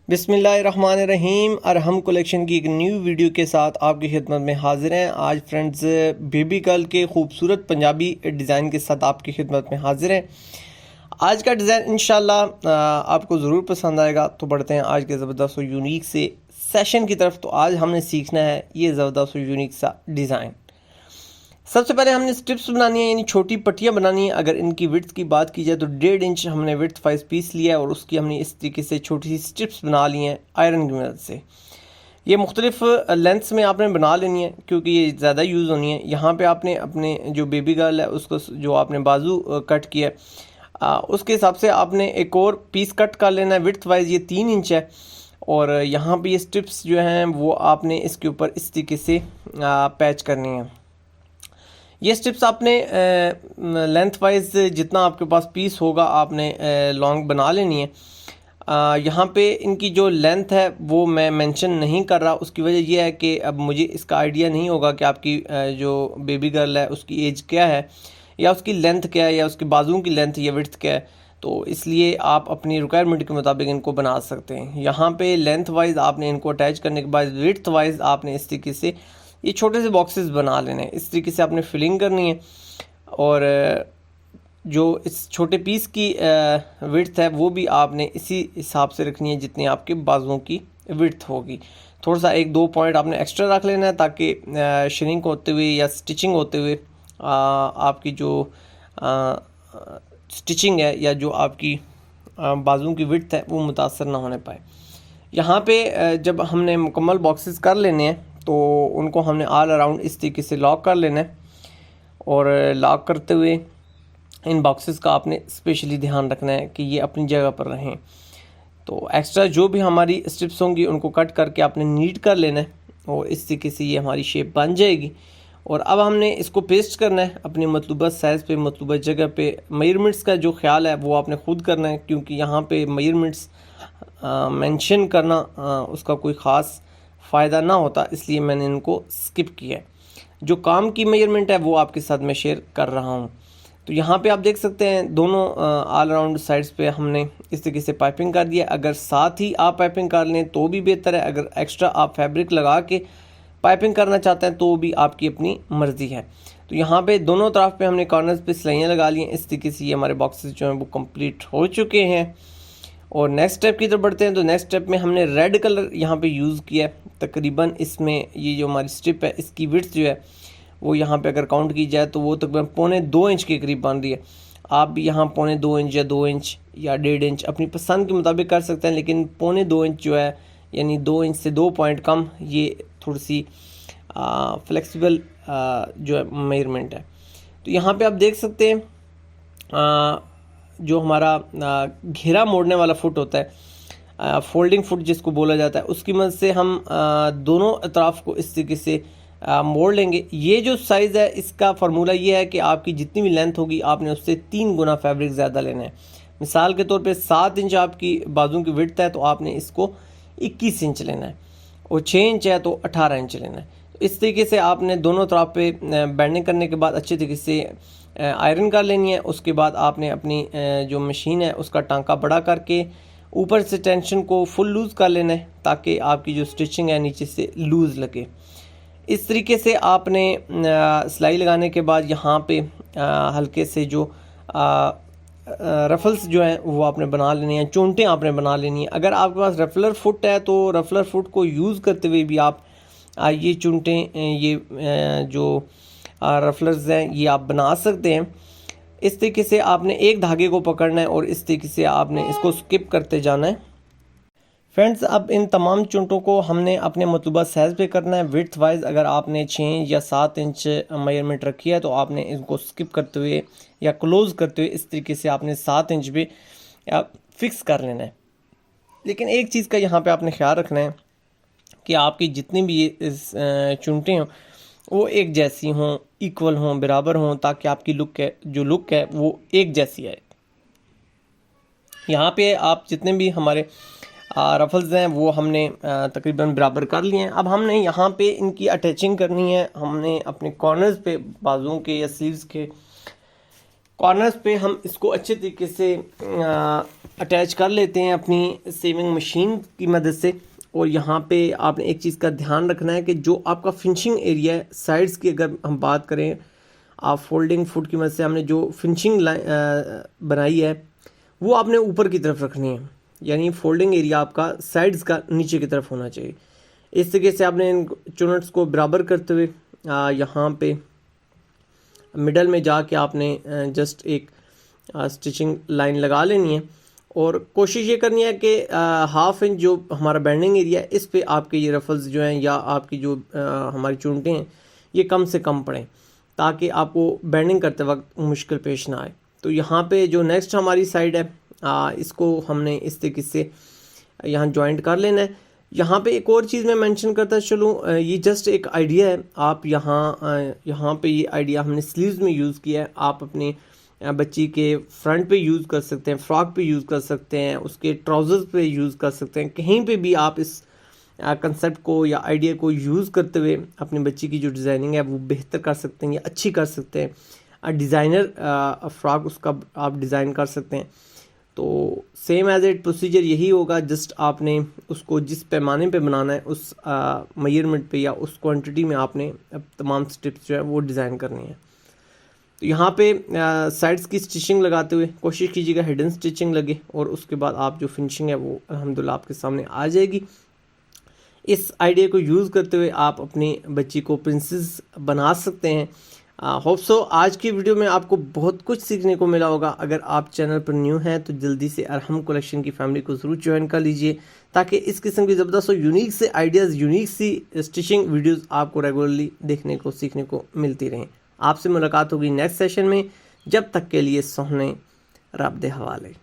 बिस्मिल्लाहिर्रहमानिर्रहीम। अरहम कलेक्शन की एक न्यू वीडियो के साथ आपकी खिदमत में हाजिर हैं। आज फ्रेंड्स बेबी गर्ल के खूबसूरत पंजाबी डिज़ाइन के साथ आपकी खिदमत में हाजिर हैं। आज का डिज़ाइन इंशाल्लाह आपको ज़रूर पसंद आएगा। तो बढ़ते हैं आज के ज़बरदस्त और यूनिक से सेशन की तरफ। तो आज हमने सीखना है ये ज़बरदस्त और यूनिक सा डिज़ाइन। सबसे पहले हमने स्ट्रिप्स बनानी है, यानी छोटी पट्टियाँ बनानी है। अगर इनकी विड्थ की बात की जाए तो 1.5 इंच हमने विड्थ वाइज पीस लिया है और उसकी हमने इस तरीके से छोटी सी स्ट्रिप्स बना ली हैं आयरन की मदद से। ये मुख्तलिफ लेंथ्स में आपने बना लेनी है क्योंकि ये ज़्यादा यूज़ होनी है। यहाँ पे आपने अपने जो बेबी गर्ल है उसको जो आपने बाजू कट किया है उसके हिसाब से आपने एक और पीस कट कर लेना है। विड्थ वाइज ये 3 इंच है और यहाँ पे ये स्ट्रिप्स जो हैं वो आपने इसके ऊपर इस तरीके से पैच करनी है। ये स्ट्रिप्स आपने लेंथ वाइज जितना आपके पास पीस होगा आपने लॉन्ग बना लेनी है। यहाँ पे इनकी जो लेंथ है वो मैं मेंशन नहीं कर रहा। उसकी वजह यह है कि अब मुझे इसका आइडिया नहीं होगा कि आपकी जो बेबी गर्ल है उसकी एज क्या है या उसकी लेंथ क्या है या उसके बाजुओं की लेंथ या विड्थ क्या है। तो इसलिए आप अपनी रिक्वायरमेंट के मुताबिक इनको बना सकते हैं। यहाँ पे लेंथ वाइज आपने इनको अटैच करने के बाद विड्थ वाइज आपने इस तरीके से ये छोटे से बॉक्सेस बना लेने हैं। इस तरीके से आपने फिलिंग करनी है और जो इस छोटे पीस की विड्थ है वो भी आपने इसी हिसाब से रखनी है जितनी आपके बाजुओं की विड्थ होगी। थोड़ा सा 1-2 पॉइंट आपने एक्स्ट्रा रख लेना है ताकि श्रिंक होते हुए या स्टिचिंग होते हुए आपकी जो स्टिचिंग है या जो आपकी बाजुओं की विड्थ है वो मुतासर ना होने पाए। यहाँ पे जब हमने मुकम्मल बॉक्सेस कर लेने हैं तो उनको हमने ऑल अराउंड इस तरीके से लॉक कर लेना है और लॉक करते हुए इन बॉक्सेस का आपने स्पेशली ध्यान रखना है कि ये अपनी जगह पर रहें। तो एक्स्ट्रा जो भी हमारी स्ट्रिप्स होंगी उनको कट करके आपने नीट कर लेना है और इस तरीके से ये हमारी शेप बन जाएगी। और अब हमने इसको पेस्ट करना है अपनी मतलूबा साइज़ पे, मतलूबा जगह पे। मेजरमेंट्स का जो ख्याल है वो आपने ख़ुद करना है क्योंकि यहाँ पे मेजरमेंट्स मेंशन करना उसका कोई ख़ास फ़ायदा ना होता, इसलिए मैंने इनको स्किप किया है। जो काम की मेजरमेंट है वो आपके साथ मैं शेयर कर रहा हूँ। तो यहाँ पे आप देख सकते हैं दोनों ऑल राउंड साइड्स पे हमने इस तरीके से पाइपिंग कर दिया। अगर साथ ही आप पाइपिंग कर लें तो भी बेहतर है। अगर एक्स्ट्रा आप फैब्रिक लगा के पाइपिंग करना चाहते हैं तो भी आपकी अपनी मर्ज़ी है। तो यहाँ पे दोनों तरफ पे हमने कॉर्नर्स पे सिलाइयाँ लगा ली हैं। इस तरीके से ये हमारे बॉक्सेस जो हैं वो कंप्लीट हो चुके हैं। और नेक्स्ट स्टेप की तरफ बढ़ते हैं। तो नेक्स्ट स्टेप में हमने रेड कलर यहाँ पे यूज़ किया है। तकरीबन इसमें ये जो हमारी स्ट्रिप है इसकी विड्थ जो है वो यहाँ पे अगर काउंट की जाए तो वो तकरीबन 1.25 इंच के करीब बन रही है। आप भी यहाँ 1.25 इंच या 2 इंच या 1.5 इंच अपनी पसंद के मुताबिक कर सकते हैं, लेकिन 1.25 इंच जो है यानी 2 इंच से 2 पॉइंट कम ये थोड़ी सी फ्लेक्सिबल जो है मेजरमेंट है। तो यहाँ पे आप देख सकते हैं जो हमारा घेरा मोड़ने वाला फुट होता है, फोल्डिंग फुट जिसको बोला जाता है, उसकी मदद से हम दोनों अतराफ को इस तरीके से मोड़ लेंगे। ये जो साइज़ है इसका फार्मूला ये है कि आपकी जितनी भी लेंथ होगी आपने उससे 3 गुना फैब्रिक ज़्यादा लेना है। मिसाल के तौर पे 7 इंच आपकी बाजू की विड्थ है तो आपने इसको 21 इंच लेना है और 6 इंच है तो 18 इंच लेना है। इस तरीके से आपने दोनों तरफ पे बैंडिंग करने के बाद अच्छे तरीके से आयरन कर लेनी है। उसके बाद आपने अपनी जो मशीन है उसका टांका बड़ा करके ऊपर से टेंशन को फुल लूज़ कर लेना है ताकि आपकी जो स्टिचिंग है नीचे से लूज़ लगे। इस तरीके से आपने सिलाई लगाने के बाद यहाँ पे हल्के से जो रफल्स जो हैं वो आपने बना लेने हैं, चोंटें आपने बना लेनी है। अगर आपके पास रफलर फुट है तो रफलर फुट को यूज़ करते हुए भी आप ये चुनटें ये जो रफलर्स हैं ये आप बना सकते हैं। इस तरीके से आपने एक धागे को पकड़ना है और इस तरीके से आपने इसको स्किप करते जाना है। फ्रेंड्स, अब इन तमाम चुनटों को हमने अपने मतलूबा साइज़ पे करना है। विड्थ वाइज अगर आपने 6 या 7 इंच मेजरमेंट रखी है तो आपने इनको स्किप करते हुए या क्लोज़ करते हुए इस तरीके से आपने 7 इंच भी फिक्स कर लेना है। लेकिन एक चीज़ का यहाँ पे आपने ख्याल रखना है कि आपकी जितनी भी ये चुनटें हों वो एक जैसी हों, इक्वल हों, बराबर हों, ताकि आपकी लुक है वो एक जैसी आए। यहाँ पे आप जितने भी हमारे रफल्स हैं वो हमने तकरीबन बराबर कर लिए हैं। अब हमने यहाँ पे इनकी अटैचिंग करनी है। हमने अपने कॉर्नर्स पे बाजुओं के या स्लीव्स के कॉर्नर्स पे हम इसको अच्छे तरीके से अटैच कर लेते हैं अपनी सेविंग मशीन की मदद से। और यहाँ पे आपने एक चीज़ का ध्यान रखना है कि जो आपका फिनिशिंग एरिया है साइड्स की, अगर हम बात करें, आप फोल्डिंग फुट की मदद से हमने जो फिनिशिंग बनाई है वो आपने ऊपर की तरफ रखनी है, यानी फोल्डिंग एरिया आपका साइड्स का नीचे की तरफ होना चाहिए। इस तरीके से आपने इन चुनट्स को बराबर करते हुए यहाँ पे मिडल में जाके आपने जस्ट एक स्टिचिंग लाइन लगा लेनी है। और कोशिश ये करनी है कि हाफ इंच जो हमारा बेंडिंग एरिया है इस पे आपके ये रफल्स जो हैं या आपकी जो हमारी चुनटें हैं ये कम से कम पड़ें, ताकि आपको बेंडिंग करते वक्त मुश्किल पेश ना आए। तो यहाँ पे जो नेक्स्ट हमारी साइड है इसको हमने इस तरीके से यहाँ जॉइंट कर लेना है। यहाँ पे एक और चीज़ मैं मेंशन करता चलूँ, ये जस्ट एक आइडिया है। आप यहाँ पे ये आइडिया हमने स्लीव्स में यूज़ किया है, आप अपने बच्ची के फ्रंट पे यूज़ कर सकते हैं, फ्रॉक पे यूज़ कर सकते हैं, उसके ट्राउज़र्स पे यूज़ कर सकते हैं, कहीं पे भी आप इस कंसेप्ट को या आइडिया को यूज़ करते हुए अपनी बच्ची की जो डिज़ाइनिंग है वो बेहतर कर सकते हैं या अच्छी कर सकते हैं। डिज़ाइनर फ्रॉक उसका आप डिज़ाइन कर सकते हैं। तो सेम एज इट प्रोसीजर यही होगा, जस्ट आपने उसको जिस पैमाने पे बनाना है उस मेजरमेंट पे या उस क्वांटिटी में आपने तमाम स्टेप्स जो है वो डिज़ाइन करनी है। तो यहाँ पे साइड्स की स्टिचिंग लगाते हुए कोशिश कीजिएगा हिडन स्टिचिंग लगे, और उसके बाद आप जो फिनिशिंग है वो अल्हम्दुलिल्लाह आपके सामने आ जाएगी। इस आइडिया को यूज़ करते हुए आप अपनी बच्ची को प्रिंसेस बना सकते हैं। होप सो आज की वीडियो में आपको बहुत कुछ सीखने को मिला होगा। अगर आप चैनल पर न्यू हैं तो जल्दी से अरहम कलेक्शन की फैमिली को ज़रूर ज्वाइन कर लीजिए, ताकि इस किस्म की ज़बरदस्त और यूनिक से आइडियाज़, यूनिक सी स्टिचिंग वीडियोज़ आपको रेगुलरली देखने को सीखने को मिलती रहें। आपसे मुलाकात होगी नेक्स्ट सेशन में, जब तक के लिए सोहने रब दे हवाले।